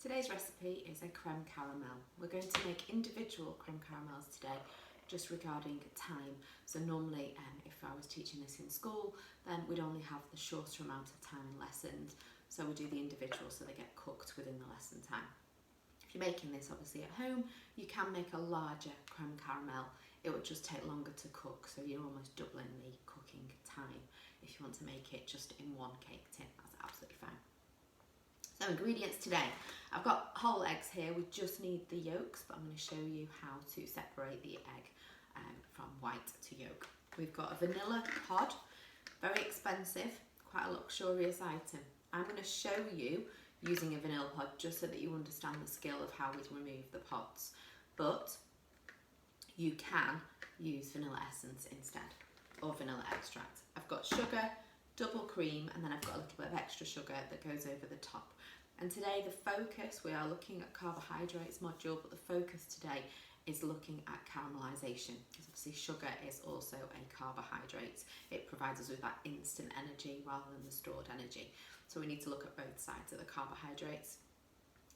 Today's recipe is a creme caramel. We're going to make individual creme caramels today, just regarding time. So normally if I was teaching this in school, then we'd only have the shorter amount of time in lessons. So we do the individual so they get cooked within the lesson time. If you're making this obviously at home, you can make a larger creme caramel. It would just take longer to cook, so you're almost doubling the cooking time. If you want to make it just in one cake tin, that's absolutely fine. So ingredients today, I've got whole eggs here. We just need the yolks, but I'm going to show you how to separate the egg from white to yolk. We've got a vanilla pod, very expensive, quite a luxurious item. I'm going to show you using a vanilla pod just so that you understand the skill of how we remove the pods, but you can use vanilla essence instead, or vanilla extract. I've got sugar, double cream, and then I've got a little bit of extra sugar that goes over the top. And today the focus, we are looking at carbohydrates module, but the focus today is looking at caramelisation, because obviously sugar is also a carbohydrate. It provides us with that instant energy rather than the stored energy. So we need to look at both sides of the carbohydrates.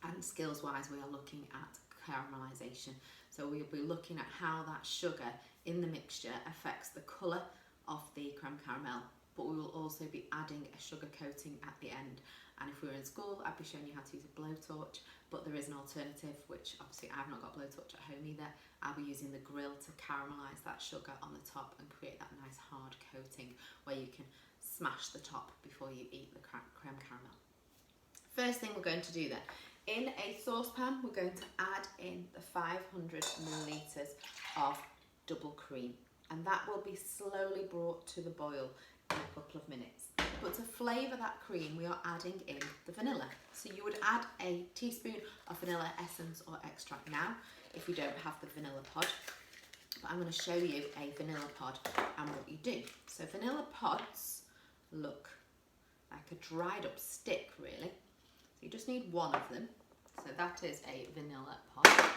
And skills wise, we are looking at caramelisation. So we'll be looking at how that sugar in the mixture affects the colour of the creme caramel, but we will also be adding a sugar coating at the end. And if we were in school, I'd be showing you how to use a blowtorch, but there is an alternative, which obviously I've not got a blowtorch at home either. I'll be using the grill to caramelise that sugar on the top and create that nice hard coating where you can smash the top before you eat the creme caramel. First thing we're going to do then, in a saucepan, we're going to add in the 500 millilitres of double cream, and that will be slowly brought to the boil in a couple of minutes. But to flavour that cream, we are adding in the vanilla. So you would add a teaspoon of vanilla essence or extract now, if you don't have the vanilla pod. But I'm going to show you a vanilla pod and what you do. So vanilla pods look like a dried up stick, really. So you just need one of them. So that is a vanilla pod.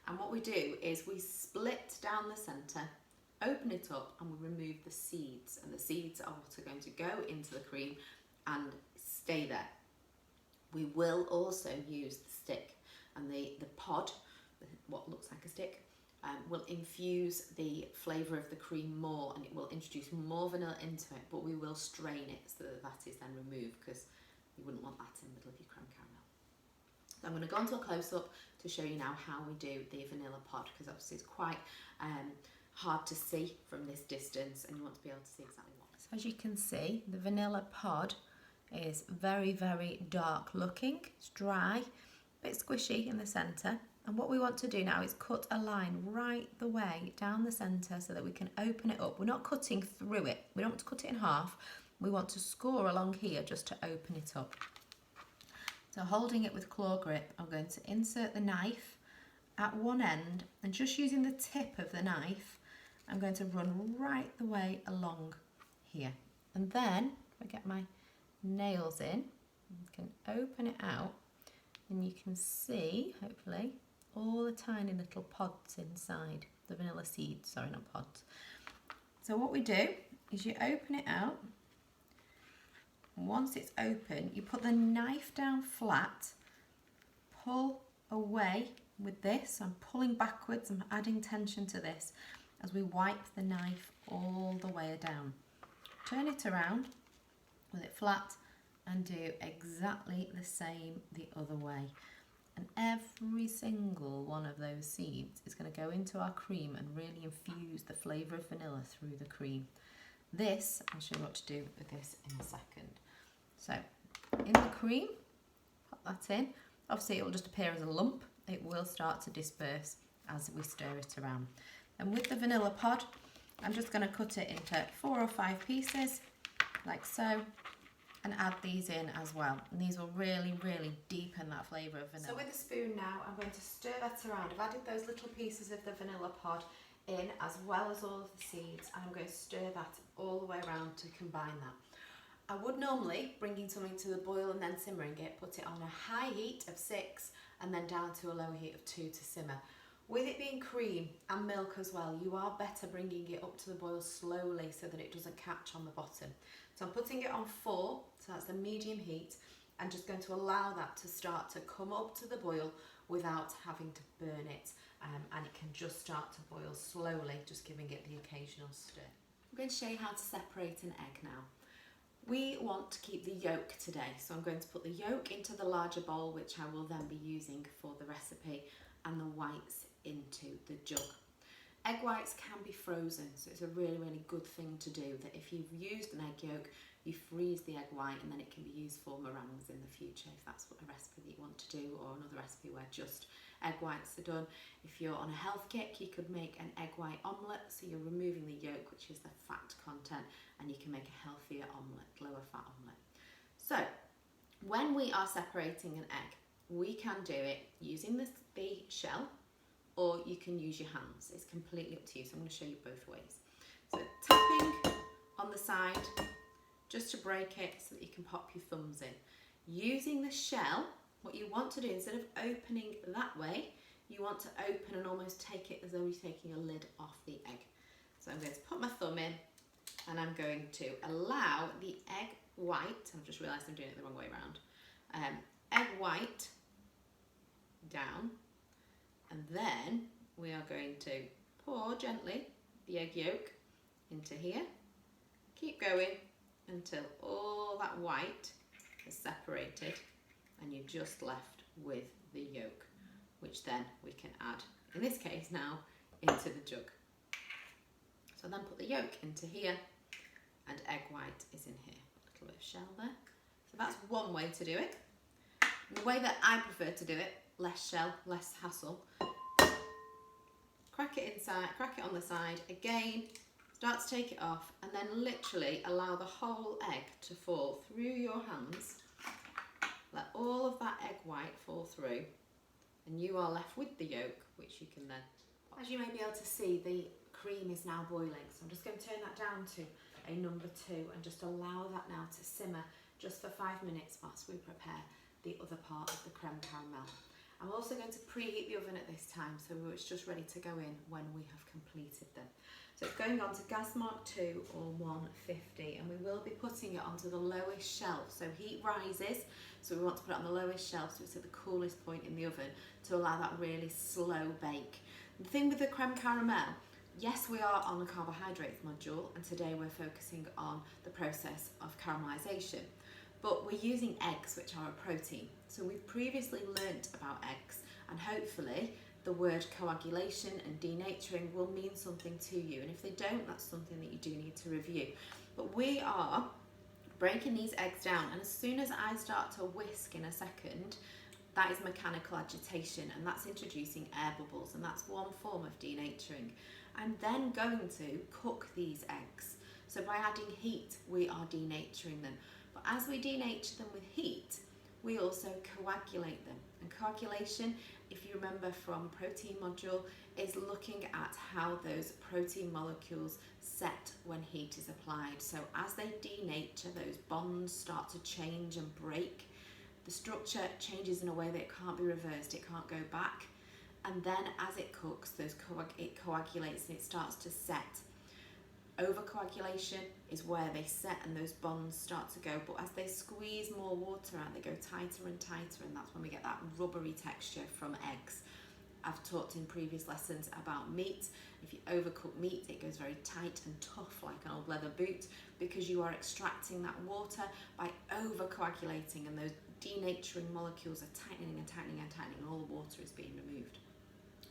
And what we do is we split down the centre, open it up, and we remove the seeds, and the seeds are what are going to go into the cream and stay there. We will also use the stick, and the pod, what looks like a stick, will infuse the flavour of the cream more, and it will introduce more vanilla into it, but we will strain it so that that is then removed, because you wouldn't want that in the middle of your creme caramel. So I'm going to go into a close-up to show you now how we do the vanilla pod, because obviously it's quite hard to see from this distance, and you want to be able to see exactly what. So as you can see, the vanilla pod is very, very dark looking. It's dry, a bit squishy in the centre. And what we want to do now is cut a line right the way down the centre so that we can open it up. We're not cutting through it. We don't want to cut it in half. We want to score along here just to open it up. So holding it with claw grip, I'm going to insert the knife at one end, and just using the tip of the knife, I'm going to run right the way along here. And then, if I get my nails in, I can open it out, and you can see, hopefully, all the tiny little pods inside, the vanilla seeds, sorry, not pods. So what we do is you open it out, and once it's open, you put the knife down flat, pull away with this. I'm pulling backwards, I'm adding tension to this as we wipe the knife all the way down. Turn it around with it flat and do exactly the same the other way. And every single one of those seeds is going to go into our cream and really infuse the flavour of vanilla through the cream. This, I'll show you what to do with this in a second. So, in the cream, pop that in. Obviously it will just appear as a lump. It will start to disperse as we stir it around. And with the vanilla pod, I'm just going to cut it into 4 or 5 pieces, like so, and add these in as well. And these will really, really deepen that flavour of vanilla. So with a spoon now, I'm going to stir that around. I've added those little pieces of the vanilla pod in, as well as all of the seeds, and I'm going to stir that all the way around to combine that. I would normally, bringing something to the boil and then simmering it, put it on a high heat of 6 and then down to a low heat of 2 to simmer. With it being cream and milk as well, you are better bringing it up to the boil slowly so that it doesn't catch on the bottom. So I'm putting it on 4, so that's the medium heat, I'm just going to allow that to start to come up to the boil without having to burn it, and it can just start to boil slowly, just giving it the occasional stir. I'm going to show you how to separate an egg now. We want to keep the yolk today, so I'm going to put the yolk into the larger bowl, which I will then be using for the recipe, and the whites into the jug. Egg whites can be frozen, so it's a really, really good thing to do, that if you've used an egg yolk, you freeze the egg white and then it can be used for meringues in the future if that's what a recipe that you want to do, or another recipe where just egg whites are done. If you're on a health kick, you could make an egg white omelette, so you're removing the yolk, which is the fat content, and you can make a healthier omelette, lower fat omelette. So when we are separating an egg, we can do it using the shell, or you can use your hands. It's completely up to you, so I'm going to show you both ways. So tapping on the side just to break it so that you can pop your thumbs in. Using the shell, what you want to do, instead of opening that way, you want to open and almost take it as though you're taking a lid off the egg. So I'm going to put my thumb in and I'm going to allow the egg white, I've just realised I'm doing it the wrong way around, egg white down, and then we are going to pour gently the egg yolk into here. Keep going until all that white is separated and you're just left with the yolk, which then we can add, in this case now, into the jug. So then put the yolk into here and egg white is in here. A little bit of shell there. So that's one way to do it. And the way that I prefer to do it, less shell, less hassle. Crack it inside, crack it on the side, again, start to take it off, and then literally allow the whole egg to fall through your hands. Let all of that egg white fall through, and you are left with the yolk, which you can then pop. As you may be able to see, the cream is now boiling, so I'm just going to turn that down to a number 2 and just allow that now to simmer just for 5 minutes whilst we prepare the other part of the creme caramel. I'm also going to preheat the oven at this time, so it's just ready to go in when we have completed them. So it's going on to gas mark 2 or 150, and we will be putting it onto the lowest shelf. So heat rises, so we want to put it on the lowest shelf so it's at the coolest point in the oven to allow that really slow bake. The thing with the creme caramel, yes, we are on the carbohydrates module, and today we're focusing on the process of caramelisation. But we're using eggs, which are a protein. So we've previously learnt about eggs, and hopefully the word coagulation and denaturing will mean something to you. And if they don't, that's something that you do need to review. But we are breaking these eggs down, and as soon as I start to whisk in a second, that is mechanical agitation, and that's introducing air bubbles, and that's one form of denaturing. I'm then going to cook these eggs. So by adding heat, we are denaturing them. But as we denature them with heat, we also coagulate them. And coagulation, if you remember from protein module, is looking at how those protein molecules set when heat is applied. So as they denature, those bonds start to change and break. The structure changes in a way that it can't be reversed, it can't go back. And then as it cooks, it coagulates and it starts to set. Overcoagulation is where they set and those bonds start to go, but as they squeeze more water out, they go tighter and tighter, and that's when we get that rubbery texture from eggs. I've talked in previous lessons about meat. If you overcook meat, it goes very tight and tough like an old leather boot, because you are extracting that water by overcoagulating, and those denaturing molecules are tightening and tightening and tightening, and all the water is being removed.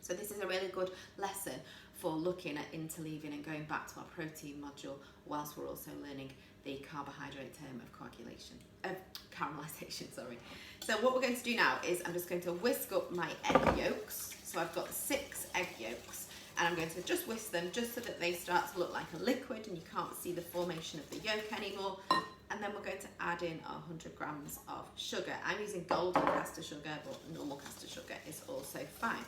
So this is a really good lesson for looking at interleaving and going back to our protein module, whilst we're also learning the carbohydrate term of caramelisation, sorry. So what we're going to do now is I'm just going to whisk up my egg yolks. So I've got 6 egg yolks, and I'm going to just whisk them just so that they start to look like a liquid and you can't see the formation of the yolk anymore. And then we're going to add in our 100 grams of sugar. I'm using golden caster sugar, but normal caster sugar is also fine.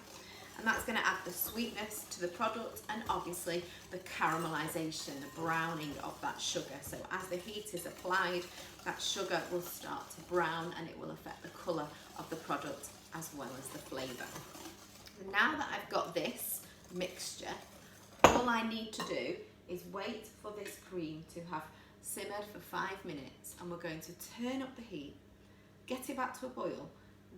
And that's going to add the sweetness to the product, and obviously the caramelisation, the browning of that sugar. So as the heat is applied, that sugar will start to brown and it will affect the colour of the product as well as the flavour. Now that I've got this mixture, all I need to do is wait for this cream to have simmered for 5 minutes, and we're going to turn up the heat get it back to a boil,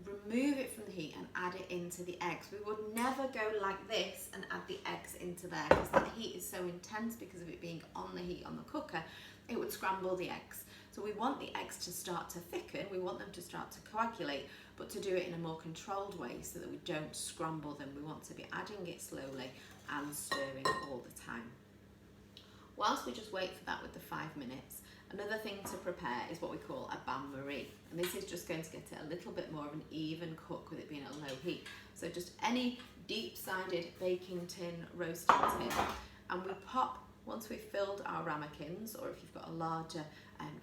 remove it from the heat and add it into the eggs. We would never go like this and add the eggs into there, because that heat is so intense because of it being on the heat on the cooker, it would scramble the eggs. So we want the eggs to start to thicken, we want them to start to coagulate, but to do it in a more controlled way so that we don't scramble them. We want to be adding it slowly and stirring all the time. Whilst we just wait for that with the 5 minutes, another thing to prepare is what we call a bain-marie, and this is just going to get it a little bit more of an even cook with it being at a low heat. So just any deep-sided baking tin, roasting tin, and we pop, once we've filled our ramekins, or if you've got a larger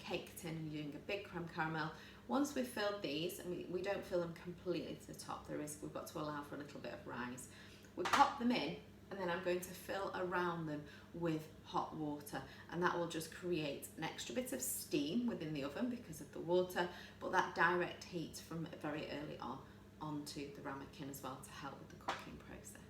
cake tin and you're doing a big creme caramel, once we've filled these, and we don't fill them completely to the top, we've got to allow for a little bit of rise. We pop them in, and then I'm going to fill around them with hot water, and that will just create an extra bit of steam within the oven because of the water, but that direct heat from very early on onto the ramekin as well to help with the cooking process.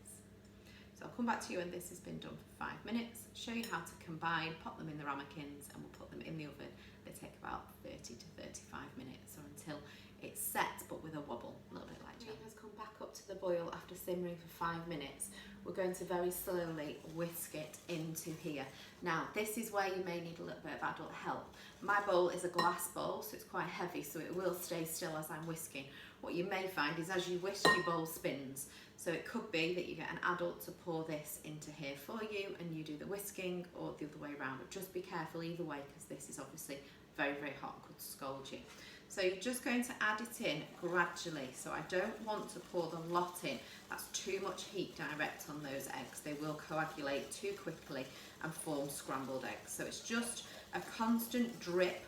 So I'll come back to you when this has been done for 5 minutes, show you how to combine, pop them in the ramekins, and we'll put them in the oven. They take about 30 to 35 minutes or until it's set, but with a wobble, a little bit like jelly. It has come back up to the boil after simmering for 5 minutes. We're going to very slowly whisk it into here. Now, this is where you may need a little bit of adult help. My bowl is a glass bowl, so it's quite heavy, so it will stay still as I'm whisking. What you may find is as you whisk, your bowl spins. So it could be that you get an adult to pour this into here for you and you do the whisking, or the other way around. But just be careful either way, because this is obviously very, very hot and could scald you. So you're just going to add it in gradually. So I don't want to pour the lot in. That's too much heat direct on those eggs. They will coagulate too quickly and form scrambled eggs. So it's just a constant drip,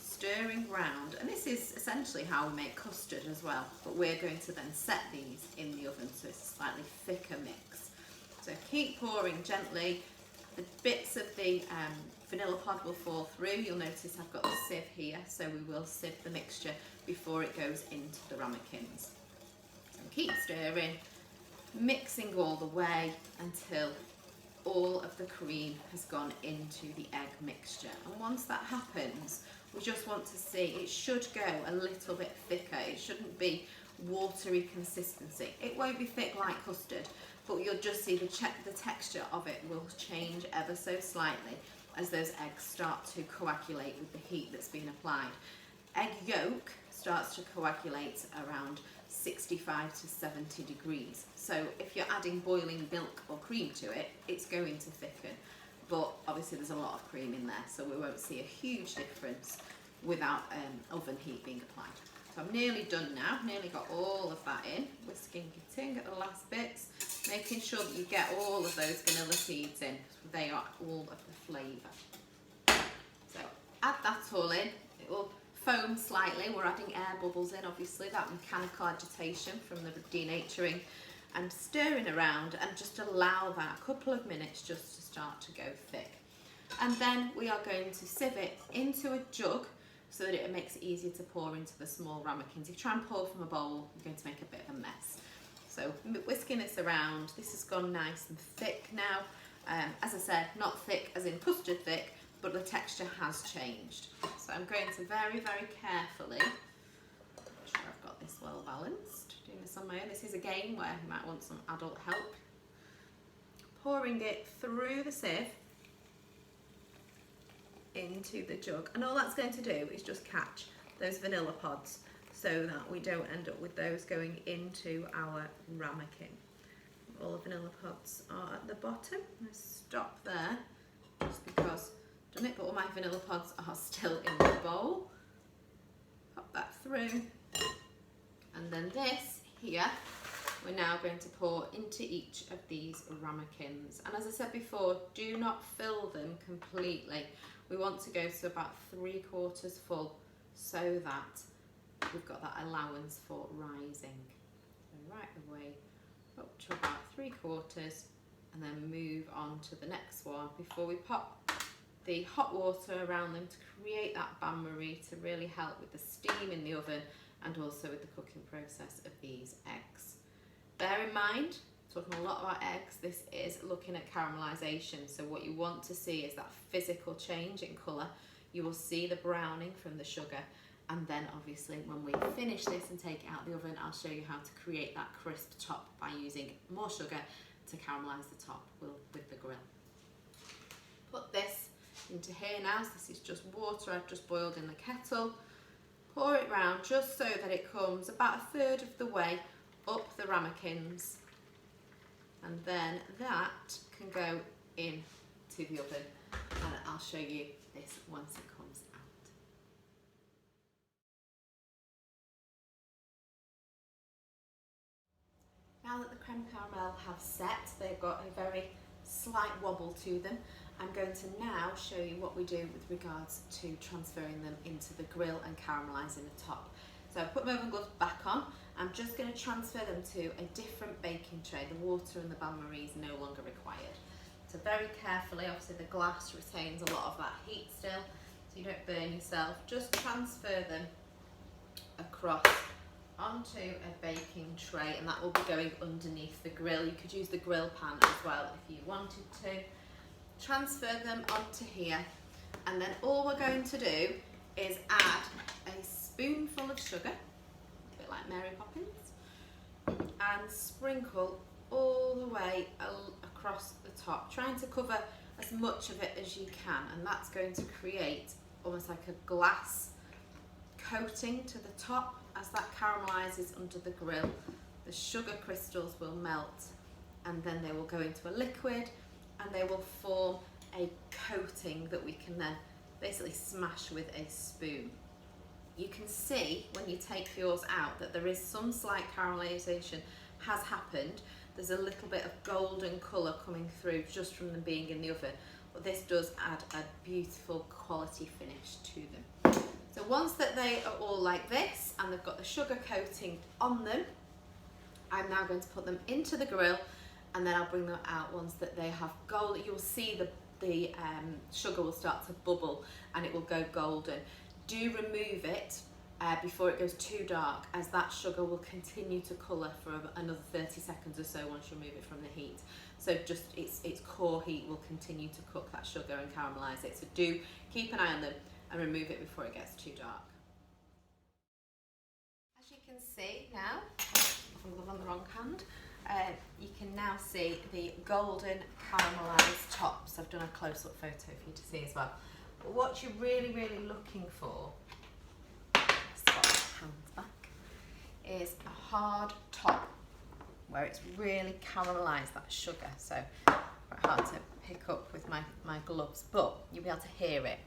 stirring round. And this is essentially how we make custard as well. But we're going to then set these in the oven so it's a slightly thicker mix. So keep pouring gently. The bits of the vanilla pod will fall through. You'll notice I've got the sieve here, so we will sieve the mixture before it goes into the ramekins. So keep stirring, mixing all the way until all of the cream has gone into the egg mixture. And once that happens, we just want to see, it should go a little bit thicker. It shouldn't be watery consistency. It won't be thick like custard, but you'll just see the texture of it will change ever so slightly as those eggs start to coagulate with the heat that's been applied. Egg yolk starts to coagulate around 65 to 70 degrees. So if you're adding boiling milk or cream to it, it's going to thicken. But obviously there's a lot of cream in there, so we won't see a huge difference without oven heat being applied. So I'm nearly done now, nearly got all of that in, whisking it in, get the last bits, making sure that you get all of those vanilla seeds in, so they are all of the flavour. So add that all in, it will foam slightly, we're adding air bubbles in obviously, that mechanical agitation from the denaturing, and stirring around and just allow that a couple of minutes just to start to go thick. And then we are going to sieve it into a jug so that it makes it easier to pour into the small ramekins. If you try and pour from a bowl, you're going to make a bit of a mess. So whisking this around, this has gone nice and thick now. As I said, not thick as in custard thick, but the texture has changed. So I'm going to very, very carefully, make sure I've got this well balanced, doing this on my own. This is a game where you might want some adult help. Pouring it through the sieve into the jug, and all that's going to do is just catch those vanilla pods so that we don't end up with those going into our ramekin. All the vanilla pods are at the bottom. I stop there just because I've done it, but all my vanilla pods are still in the bowl. Pop that through, and then this here we're now going to pour into each of these ramekins. And as I said before, do not fill them completely. We want to go to about 3/4 full so that we've got that allowance for rising. So right away up to about 3/4 and then move on to the next one before we pop the hot water around them to create that bain-marie to really help with the steam in the oven and also with the cooking process of these eggs. Bear in mind, talking a lot about eggs, this is looking at caramelisation. So what you want to see is that physical change in colour. You will see the browning from the sugar, And then obviously when we finish this and take it out of the oven, I'll show you how to create that crisp top by using more sugar to caramelise the top with the grill. Put this into here now, so this is just water I've just boiled in the kettle. Pour it round just so that it comes about 1/3 of the way up the ramekins, and then that can go into the oven, and I'll show you this once it comes out. Now that the creme caramel have set, they've got a very slight wobble to them. I'm going to now show you what we do with regards to transferring them into the grill and caramelising the top. So I've put my oven gloves back on. I'm just going to transfer them to a different baking tray. The water and the bain-marie is no longer required. So very carefully, obviously the glass retains a lot of that heat still, so you don't burn yourself. Just transfer them across onto a baking tray, and that will be going underneath the grill. You could use the grill pan as well if you wanted to. Transfer them onto here, and then all we're going to do is add a spoonful of sugar, a bit like Mary Poppins, and sprinkle all the way across the top, trying to cover as much of it as you can, and that's going to create almost like a glass coating to the top. As that caramelises under the grill, the sugar crystals will melt, and then they will go into a liquid, and they will form a coating that we can then basically smash with a spoon. You can see when you take yours out that there is some slight caramelisation has happened. There's a little bit of golden colour coming through just from them being in the oven, but this does add a beautiful quality finish to them. So once that they are all like this and they've got the sugar coating on them, I'm now going to put them into the grill, and then I'll bring them out once that they have gold. You'll see the sugar will start to bubble and it will go golden. Do remove it before it goes too dark, as that sugar will continue to colour for another 30 seconds or so once you remove it from the heat. So just its core heat will continue to cook that sugar and caramelise it. So do keep an eye on them and remove it before it gets too dark. As you can see now, I'm on the wrong hand, you can now see the golden caramelised tops. I've done a close-up photo for you to see as well. But what you're really looking for, swap my hands back, is a hard top where it's really caramelised that sugar. So quite hard to pick up with my gloves, but you'll be able to hear it.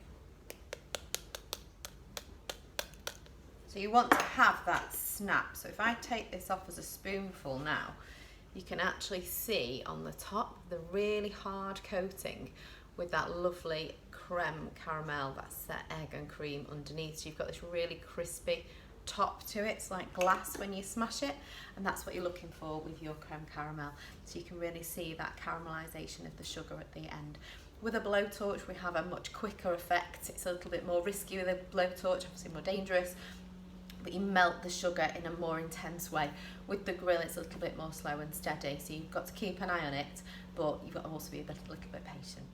So you want to have that snap. So if I take this off as a spoonful now, you can actually see on the top the really hard coating with that lovely creme caramel, that's the egg and cream underneath. So you've got this really crispy top to it. It's like glass when you smash it, and that's what you're looking for with your creme caramel. So you can really see that caramelisation of the sugar at the end. With a blowtorch we have a much quicker effect. It's a little bit more risky with a blowtorch, obviously more dangerous, but you melt the sugar in a more intense way. With the grill it's a little bit more slow and steady, so you've got to keep an eye on it, but you've got to also be a little bit patient.